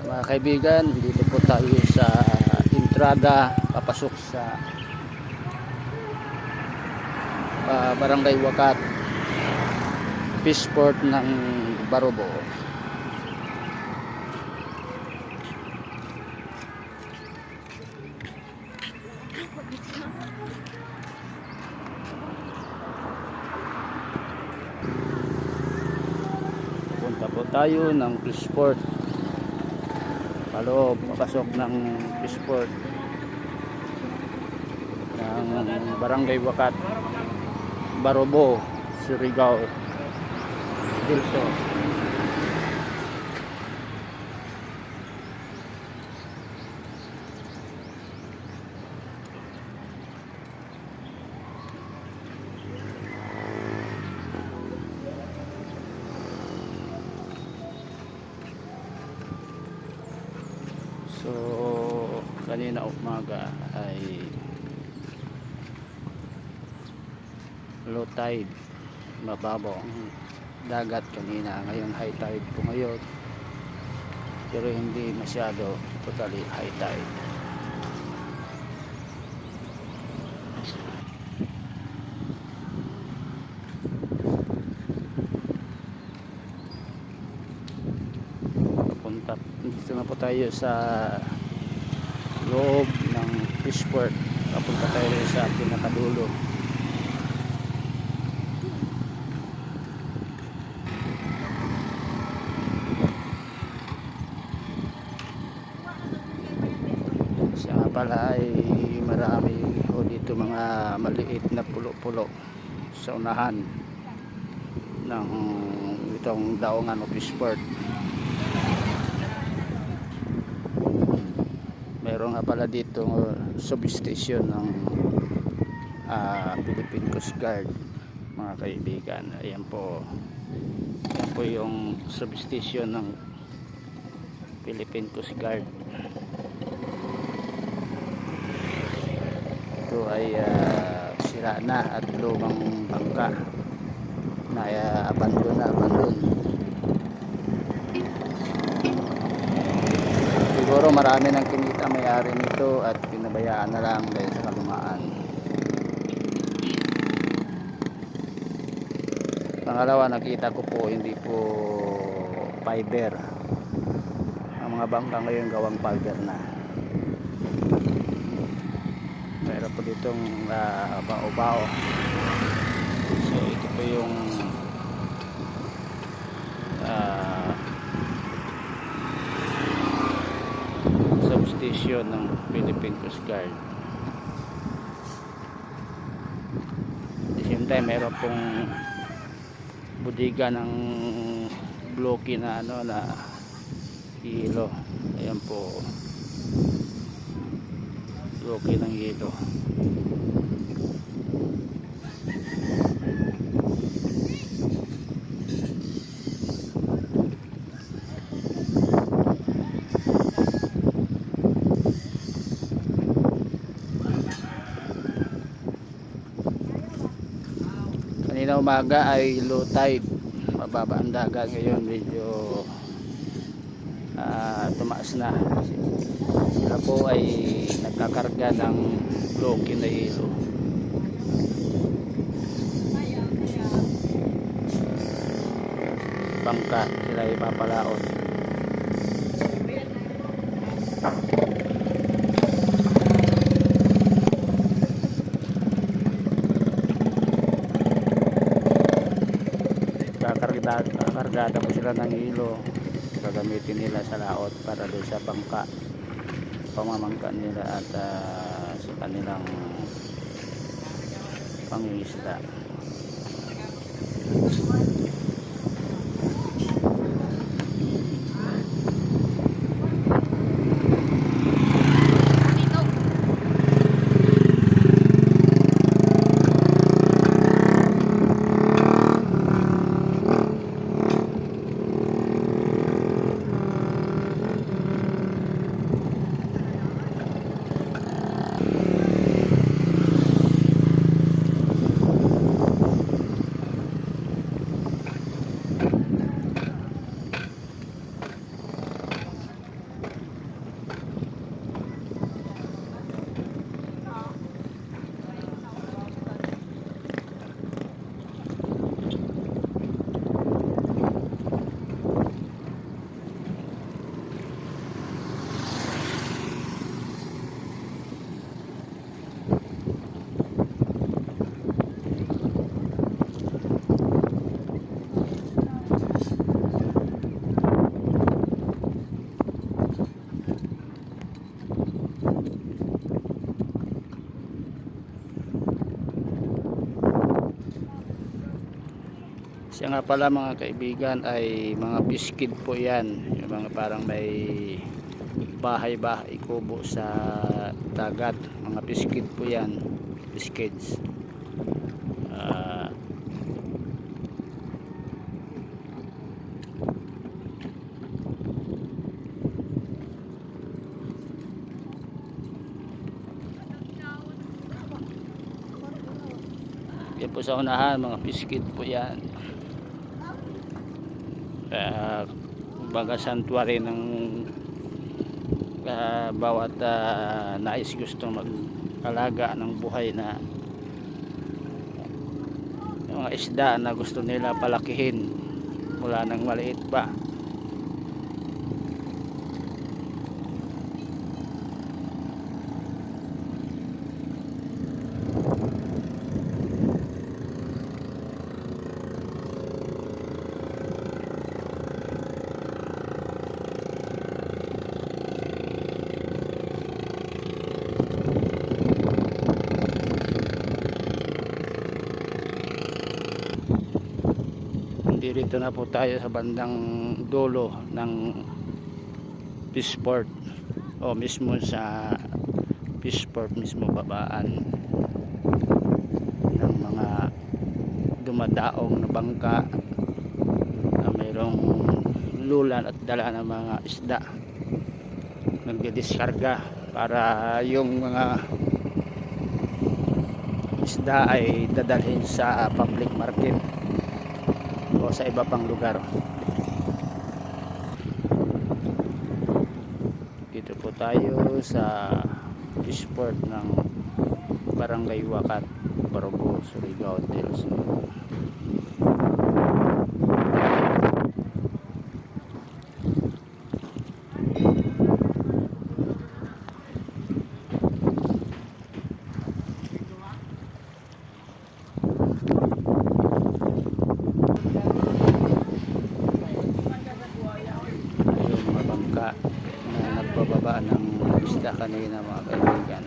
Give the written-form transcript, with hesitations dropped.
Mga kaibigan, dito po tayo sa entrada papasok sa Barangay Wakat, Fishport ng Barobo. Punta po tayo ng Fishport. Paloob, papasok ng Fishport ng Barangay Wakat, Barobo, Surigao del Sur. So, kanina umaga ay low tide, mababaw ang dagat kanina. Ngayon high tide po ngayon, pero hindi masyado totally high tide. Dito na po tayo sa loob ng Fishport. Papunta tayo sa pinakadulo. Siya nga pala ay marami o dito mga maliit na pulo-pulo sa unahan ng itong daungan o Fishport. Meron nga pala dito substation ng Philippine Coast Guard, mga kaibigan. Ayan po yung substation ng Philippine Coast Guard. Ito ay sira na at lumang bangka na abandon. Siguro marami nang kinita may-ari nito at pinabayaan na lang dahil sa kalumaan. Pangalawa, nakita ko po hindi po fiber. Ang mga bangka ngayon gawang fiber na. Meron po ditong bao-bao. So ito po yung substation ng Philippine Coast Guard. At the same time, meron pong budiga ng bloke na na hilo. Ayan po, bloke ng hilo. Kanina umaga ay low tide, mababa ang dagat. Ngayon medyo tumaas na. Sila po ay nagkakarga ng bloke na hilo. Bangka sila ipapalaot. Kakargada po sila ng hilo, gagamitin nila sa laot para doon sa bangka, pamamangka nila at sa kanilang pangingisda. Yan nga pala mga kaibigan ay mga biskid po yan. Yung mga parang may bahay-bahay kubo sa dagat. Mga biskid po yan. Biskids. Yan po sa unahan, mga biskid po yan. Kumbaga santuary ng bawat nais gustong mag-alaga ng buhay na yung mga isda na gusto nila palakihin mula nang maliit pa. Dito na po tayo sa bandang dulo ng Fishport o mismo sa Fishport mismo, babaan ng mga dumadaong na bangka na mayroong lulan at dala ng mga isda, nagdidiskarga para yung mga isda ay dadalhin sa public market o sa iba pang lugar. Dito po tayo sa Fishport ng Barangay Wakat, Barobo, Surigao del Sur. Na nagbababa ng isda kanina mga kaibigan.